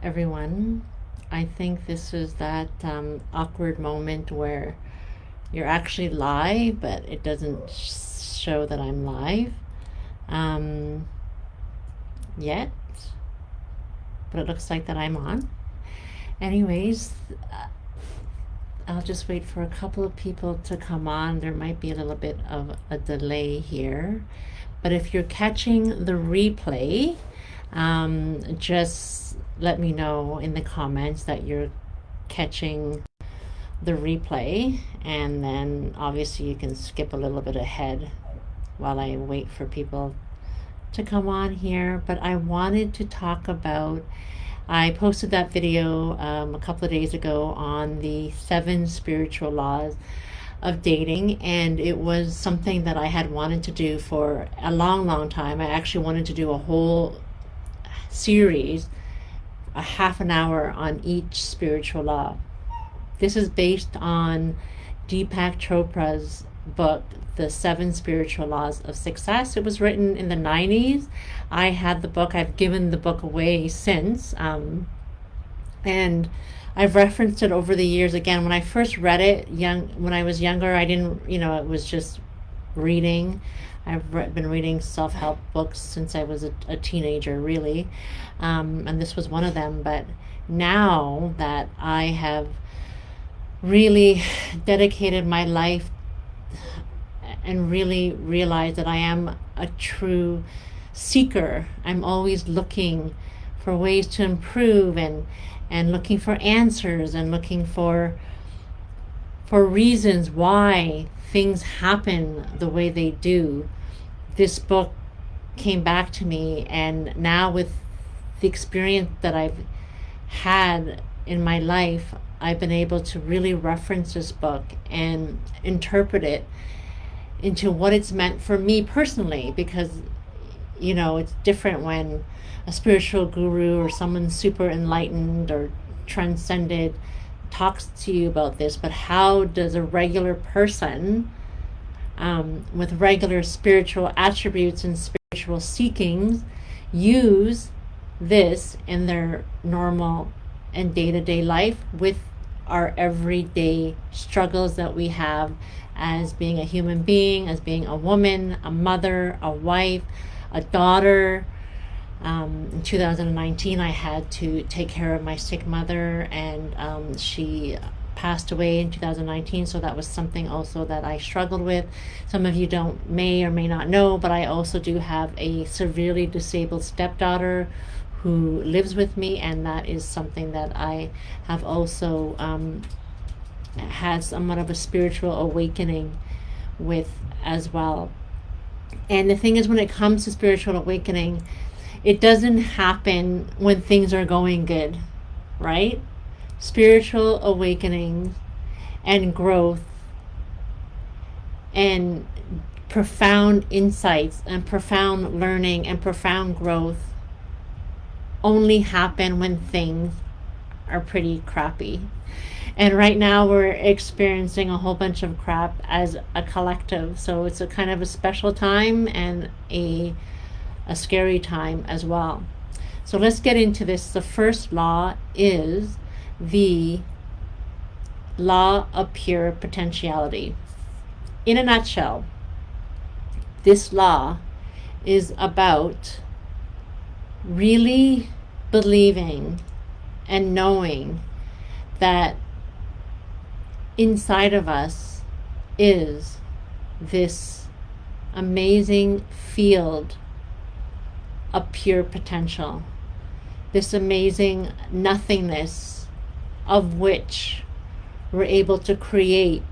everyone. I think this is that awkward moment where you're actually live, but it doesn't show that I'm live yet, but it looks like that I'm on. Anyways, I'll just wait for a couple of people to come on. There might be a little bit of a delay here, but if you're catching the replay, just let me know in the comments that you're catching the replay, and then obviously you can skip a little bit ahead while I wait for people to come on here. But I wanted to talk about, I posted that video a couple of days ago on the 7 spiritual laws of dating, and it was something that I had wanted to do for a long time. I actually wanted to do a whole series, a half an hour on each spiritual law. This is based on Deepak Chopra's book, The 7 Spiritual Laws of Success. It was written in the 90s. I had the book. I've given the book away since. And I've referenced it over the years. Again, when I first read it, when I was younger, I didn't, it was just reading. I've been reading self-help books since I was a teenager, really. And this was one of them. But now that I have really dedicated my life and really realized that I am a true seeker, I'm always looking for ways to improve and looking for answers and looking for reasons why things happen the way they do. This book came back to me, and now with the experience that I've had in my life, I've been able to really reference this book and interpret it into what it's meant for me personally, because it's different when a spiritual guru or someone super enlightened or transcended talks to you about this. But how does a regular person with regular spiritual attributes and spiritual seekings use this in their normal and day-to-day life with our everyday struggles that we have as being a human being, as being a woman, a mother, a wife, a daughter. In 2019, I had to take care of my sick mother, and she passed away in 2019, so that was something also that I struggled with. Some of you may or may not know, but I also do have a severely disabled stepdaughter who lives with me, and that is something that I have also had somewhat of a spiritual awakening with as well. And the thing is, when it comes to spiritual awakening, it doesn't happen when things are going good, right? Spiritual awakening and growth and profound insights and profound learning and profound growth only happen when things are pretty crappy. And right now we're experiencing a whole bunch of crap as a collective. So it's a kind of a special time and a scary time as well. So let's get into this. The first law is the Law of Pure Potentiality. In a nutshell, this law is about really believing and knowing that inside of us is this amazing field of pure potential, this amazing nothingness of which we're able to create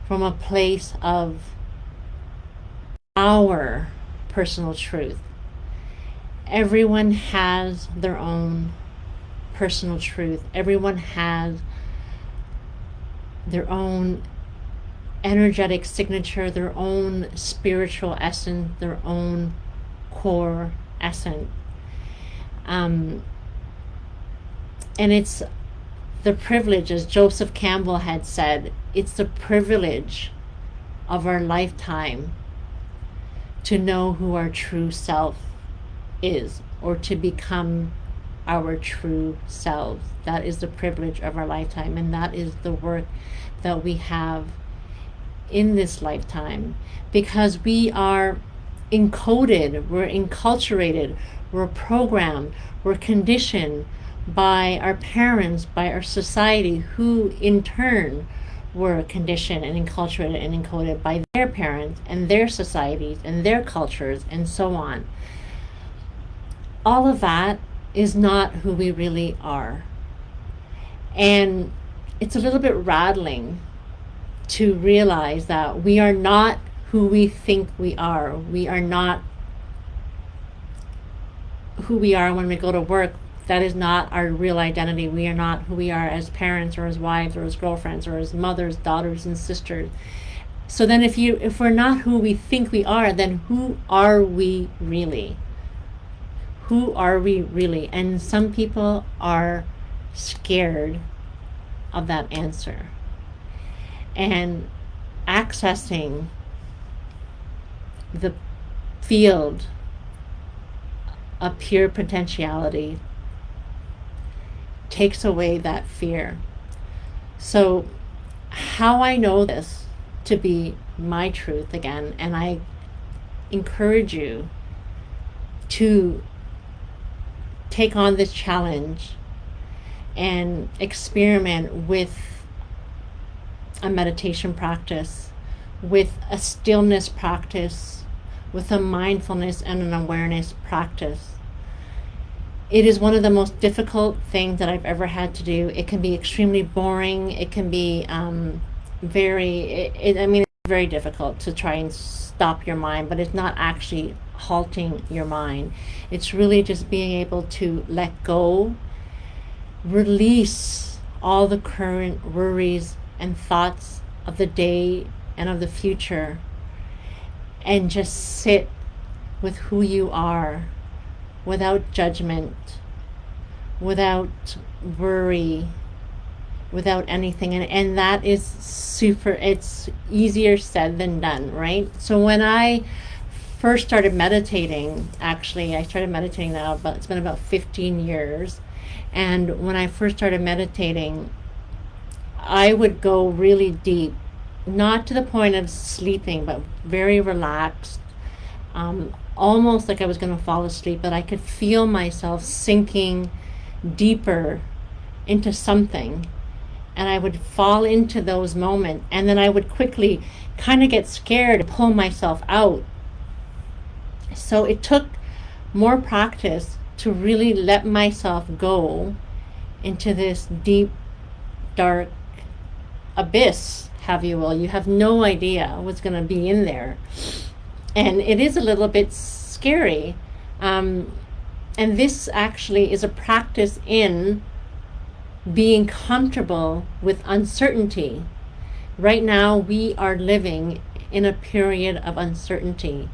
from a place of our personal truth. Everyone has their own personal truth. Everyone has their own energetic signature, their own spiritual essence, their own core essence. And it's the privilege, as Joseph Campbell had said, it's the privilege of our lifetime to know who our true self is, or to become our true selves. That is the privilege of our lifetime, and that is the work that we have in this lifetime, because we are encoded, we're enculturated, we're programmed, we're conditioned by our parents, by our society, who in turn were conditioned and enculturated and encoded by their parents and their societies and their cultures and so on. All of that is not who we really are. And it's a little bit rattling to realize that we are not who we think we are. We are not who we are when we go to work. That is not our real identity. We are not who we are as parents or as wives or as girlfriends or as mothers, daughters, and sisters. So then if we're not who we think we are, then who are we really? Who are we really? And some people are scared of that answer. And accessing the field of pure potentiality takes away that fear. So how I know this to be my truth again, and I encourage you to take on this challenge and experiment with a meditation practice, with a stillness practice, with a mindfulness and an awareness practice. It is one of the most difficult things that I've ever had to do. It can be extremely boring. It can be it's very difficult to try and stop your mind, but it's not actually halting your mind. It's really just being able to let go, release all the current worries and thoughts of the day and of the future, and just sit with who you are, without judgment, without worry, without anything. And that is it's easier said than done, right? So when I first started meditating, actually I started meditating now, but it's been about 15 years. And when I first started meditating, I would go really deep, not to the point of sleeping, but very relaxed, almost like I was going to fall asleep, but I could feel myself sinking deeper into something, and I would fall into those moments, and then I would quickly kind of get scared and pull myself out. So it took more practice to really let myself go into this deep, dark abyss, have you will. You have no idea what's going to be in there. And it is a little bit scary. And this actually is a practice in being comfortable with uncertainty. Right now, we are living in a period of uncertainty.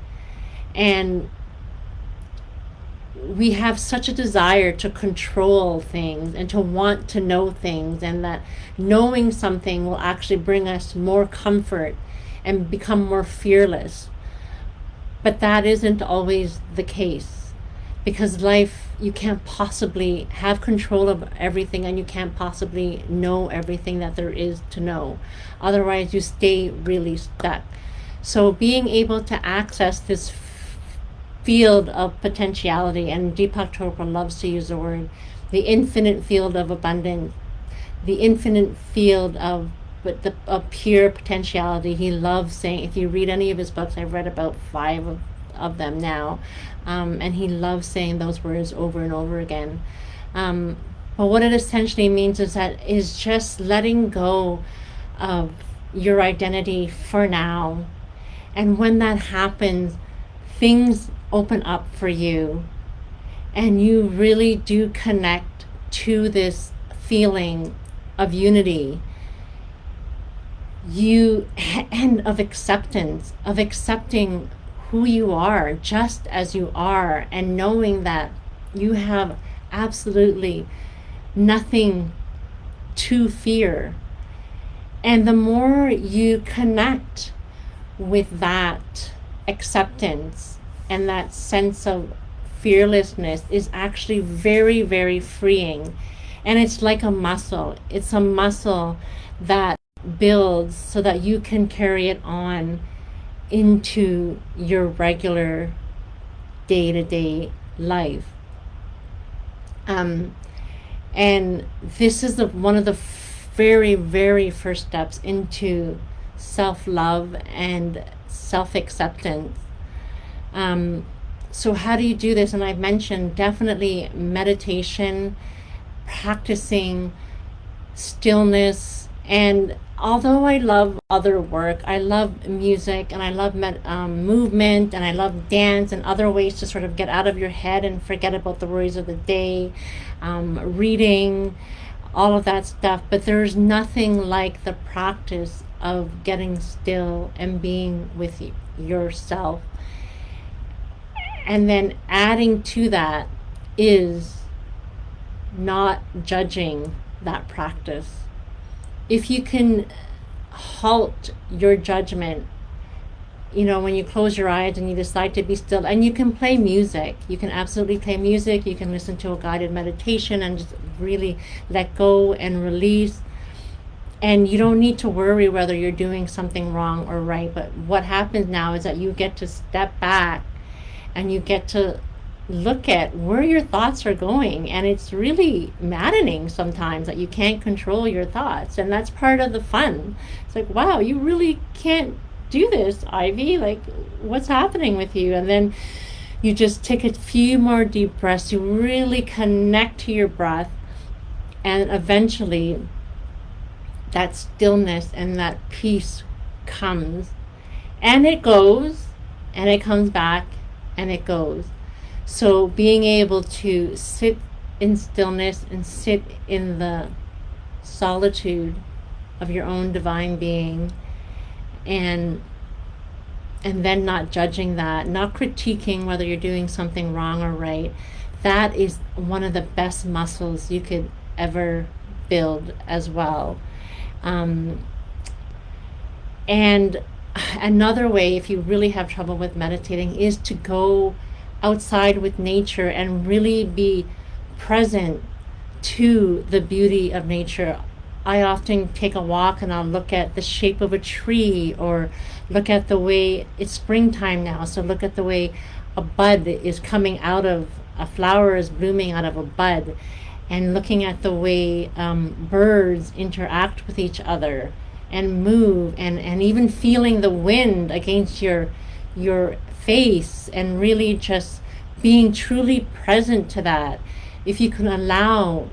And we have such a desire to control things and to want to know things, and that knowing something will actually bring us more comfort and become more fearless. But that isn't always the case, because life, you can't possibly have control of everything, and you can't possibly know everything that there is to know. Otherwise, you stay really stuck. So being able to access this field of potentiality, and Deepak Chopra loves to use the word, the infinite field of abundance, the infinite field of pure potentiality. He loves saying, if you read any of his books, I've read about 5 of them now, and he loves saying those words over and over again. But what it essentially means is just letting go of your identity for now. And when that happens, things open up for you, and you really do connect to this feeling of unity, and of acceptance, of accepting who you are just as you are, and knowing that you have absolutely nothing to fear. And the more you connect with that acceptance and that sense of fearlessness is actually very, very freeing. And it's like a muscle. It's a muscle that builds so that you can carry it on into your regular day-to-day life. And this is one of the very, very first steps into self-love and self-acceptance. So how do you do this? And I've mentioned definitely meditation, practicing stillness. And although I love other work, I love music, and I love movement, and I love dance and other ways to sort of get out of your head and forget about the worries of the day, reading, all of that stuff. But there's nothing like the practice of getting still and being with yourself. And then adding to that is not judging that practice. If you can halt your judgment, when you close your eyes and you decide to be still, and you can play music, you can absolutely play music, you can listen to a guided meditation and just really let go and release. And you don't need to worry whether you're doing something wrong or right. But what happens now is that you get to step back and you get to look at where your thoughts are going. And it's really maddening sometimes that you can't control your thoughts. And that's part of the fun. It's like, wow, you really can't do this, Ivy. Like, what's happening with you? And then you just take a few more deep breaths. You really connect to your breath. And eventually that stillness and that peace comes. And it goes. And it comes back. And it goes. So being able to sit in stillness and sit in the solitude of your own divine being, and then not judging that, not critiquing whether you're doing something wrong or right, that is one of the best muscles you could ever build as well. And another way, if you really have trouble with meditating, is to go outside with nature and really be present to the beauty of nature. I often take a walk and I'll look at the shape of a tree, or look at the way it's springtime now, so look at the way a bud is coming out of a flower, is blooming out of a bud, and looking at the way birds interact with each other and move, and even feeling the wind against your face, and really just being truly present to that. If you can allow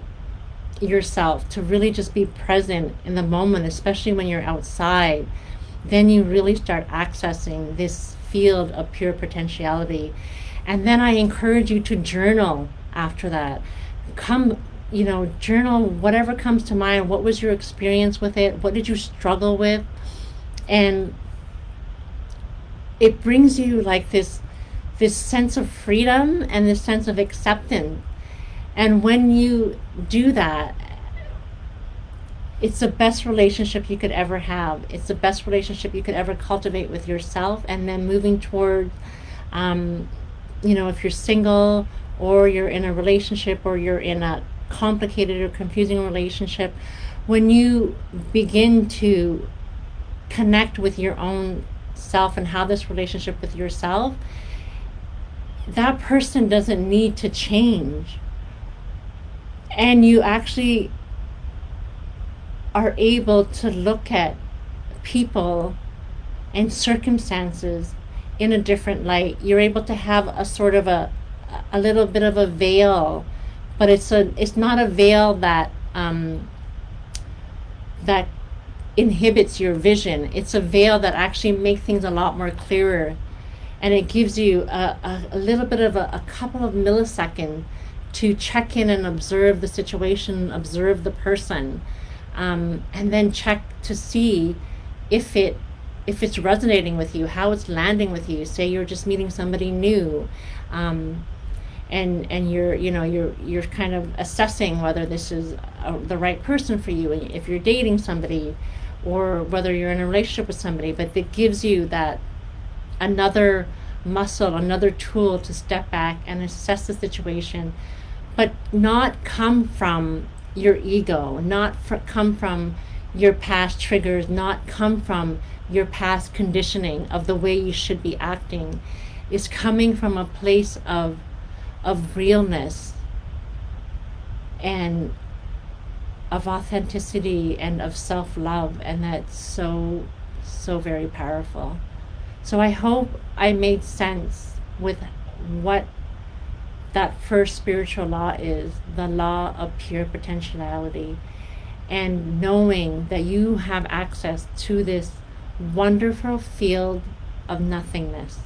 yourself to really just be present in the moment, especially when you're outside, then you really start accessing this field of pure potentiality. And then I encourage you to journal after that. Journal whatever comes to mind. What was your experience with it? What did you struggle with? And it brings you like this sense of freedom and this sense of acceptance. And when you do that, it's the best relationship you could ever have. It's the best relationship you could ever cultivate with yourself. And then moving toward, if you're single, or you're in a relationship, or you're in a complicated or confusing relationship, when you begin to connect with your own self and how this relationship with yourself, that person doesn't need to change. And you actually are able to look at people and circumstances in a different light. You're able to have a sort of a little bit of a veil, but it's not a veil that that inhibits your vision. It's a veil that actually makes things a lot more clearer, and it gives you a little bit of a couple of milliseconds to check in and observe the situation, observe the person, and then check to see if it's resonating with you, how it's landing with you. Say you're just meeting somebody new, and you're kind of assessing whether this is the right person for you, if you're dating somebody, or whether you're in a relationship with somebody. But it gives you that another muscle, another tool to step back and assess the situation, but not come from your ego, not come from your past triggers, not come from your past conditioning of the way you should be acting. Is coming from a place of realness and of authenticity and of self-love, and that's so very powerful. So I hope I made sense with what that first spiritual law is, the law of pure potentiality, and knowing that you have access to this wonderful field of nothingness.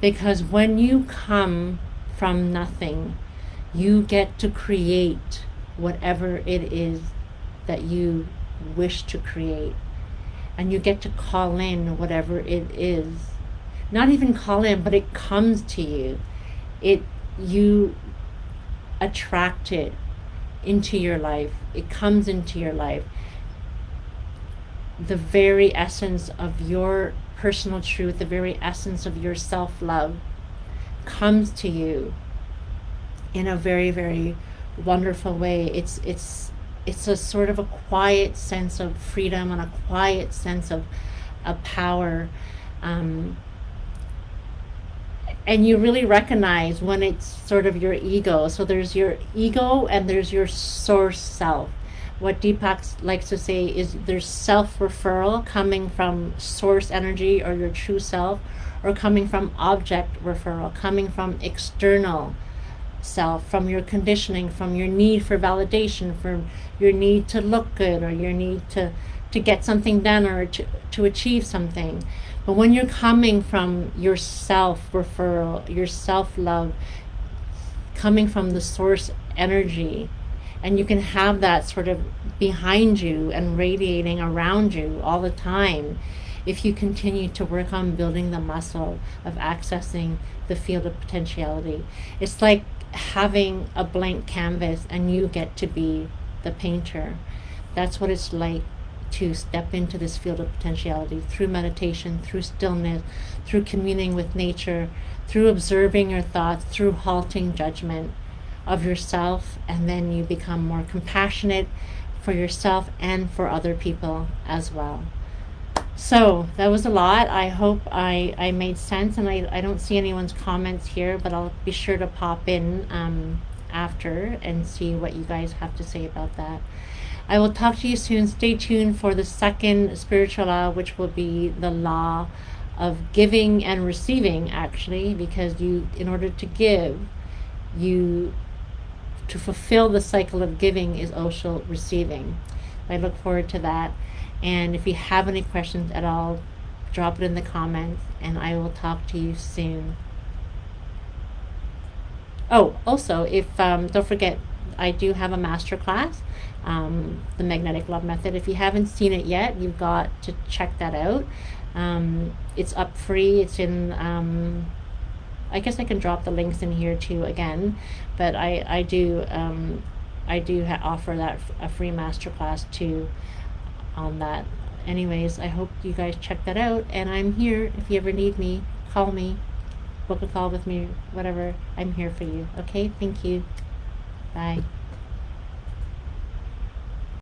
Because when you come from nothing, you get to create whatever it is that you wish to create. And you get to call in whatever it is. Not even call in, but it comes to you. You attract it into your life. It comes into your life. The very essence of your personal truth, the very essence of your self-love comes to you in a very, very wonderful way. It's a sort of a quiet sense of freedom and a quiet sense of power. And you really recognize when it's sort of your ego. So there's your ego and there's your source self. What Deepak likes to say is there's self-referral coming from source energy or your true self, or coming from object referral, coming from external self, from your conditioning, from your need for validation, from your need to look good, or your need to get something done, or to achieve something. But when you're coming from your self-referral, your self-love, coming from the source energy, and you can have that sort of behind you and radiating around you all the time if you continue to work on building the muscle of accessing the field of potentiality. It's like having a blank canvas and you get to be the painter. That's what it's like to step into this field of potentiality through meditation, through stillness, through communing with nature, through observing your thoughts, through halting judgment of yourself, and then you become more compassionate for yourself and for other people as well. So that was a lot. I hope I made sense, and I don't see anyone's comments here, but I'll be sure to pop in after and see what you guys have to say about that. I will talk to you soon. Stay tuned for the second spiritual law, which will be the law of giving and receiving, actually, because in order to give, to fulfill the cycle of giving is also receiving. I look forward to that. And if you have any questions at all, drop it in the comments, and I will talk to you soon. Oh, also, if don't forget, I do have a master class, the Magnetic Love Method. If you haven't seen it yet, you've got to check that out. It's up free. It's in, I guess I can drop the links in here too again, but I do offer that a free master class too on that. Anyways, I hope you guys check that out, and I'm here if you ever need me. Call me, book a call with me, whatever. I'm here for you. Okay, thank you. Bye.